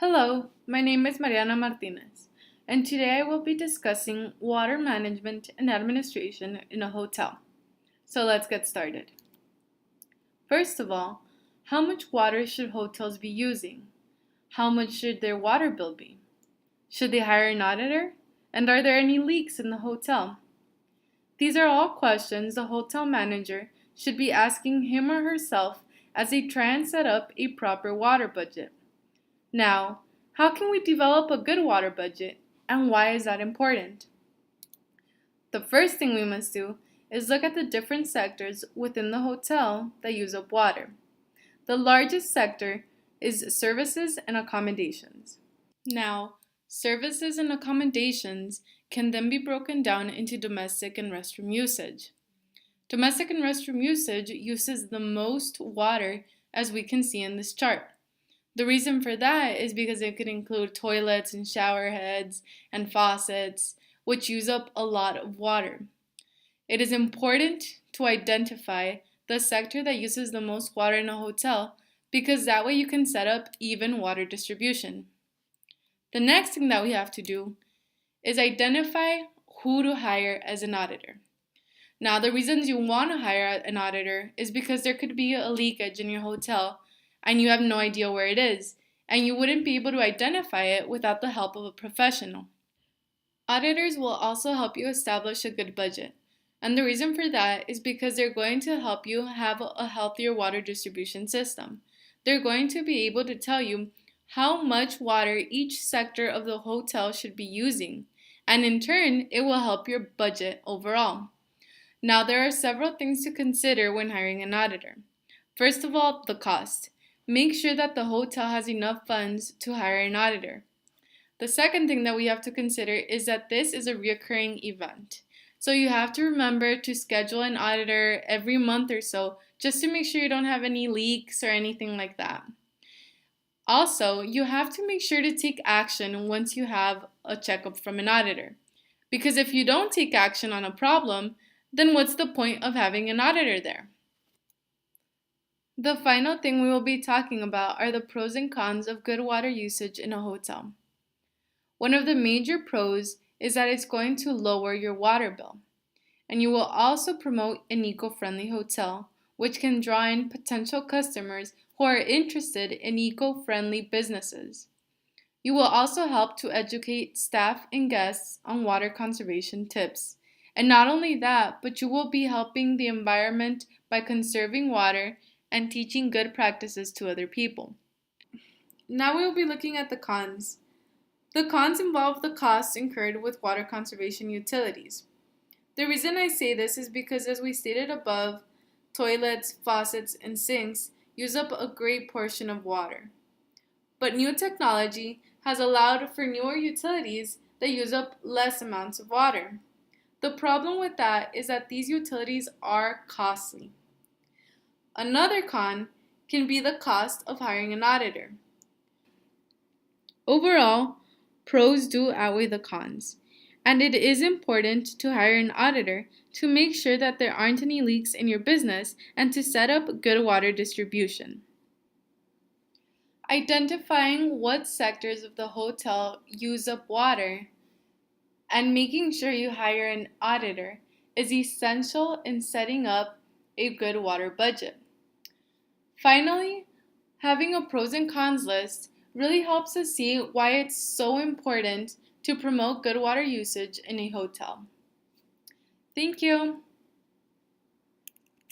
Hello, my name is Marianna Martinez, and today I will be discussing water management and administration in a hotel. So let's get started. First of all, how much water should hotels be using? How much should their water bill be? Should they hire an auditor? And are there any leaks in the hotel? These are all questions the hotel manager should be asking him or herself as they try and set up a proper water budget. Now, how can we develop a good water budget, and why is that important? The first thing we must do is look at the different sectors within the hotel that use up water. The largest sector is services and accommodations. Now, services and accommodations can then be broken down into domestic and restroom usage. Domestic and restroom usage uses the most water, as we can see in this chart. The reason for that is because it could include toilets and shower heads and faucets, which use up a lot of water. It is important to identify the sector that uses the most water in a hotel because that way you can set up even water distribution. The next thing that we have to do is identify who to hire as an auditor. Now, the reasons you want to hire an auditor is because there could be a leakage in your hotel and you have no idea where it is, and you wouldn't be able to identify it without the help of a professional. Auditors will also help you establish a good budget, and the reason for that is because they're going to help you have a healthier water distribution system. They're going to be able to tell you how much water each sector of the hotel should be using, and in turn, it will help your budget overall. Now, there are several things to consider when hiring an auditor. First of all, the cost. Make sure that the hotel has enough funds to hire an auditor. The second thing that we have to consider is that this is a recurring event. So you have to remember to schedule an auditor every month or so just to make sure you don't have any leaks or anything like that. Also, you have to make sure to take action once you have a checkup from an auditor. Because if you don't take action on a problem, then what's the point of having an auditor there? The final thing we will be talking about are the pros and cons of good water usage in a hotel. One of the major pros is that it's going to lower your water bill, and you will also promote an eco-friendly hotel, which can draw in potential customers who are interested in eco-friendly businesses. You will also help to educate staff and guests on water conservation tips. And not only that, but you will be helping the environment by conserving water and teaching good practices to other people. Now we will be looking at the cons. The cons involve the costs incurred with water conservation utilities. The reason I say this is because, as we stated above, toilets, faucets, and sinks use up a great portion of water. But new technology has allowed for newer utilities that use up less amounts of water. The problem with that is that these utilities are costly. Another con can be the cost of hiring an auditor. Overall, pros do outweigh the cons, and it is important to hire an auditor to make sure that there aren't any leaks in your business and to set up good water distribution. Identifying what sectors of the hotel use up water and making sure you hire an auditor is essential in setting up a good water budget. Finally, having a pros and cons list really helps us see why it's so important to promote good water usage in a hotel. Thank you.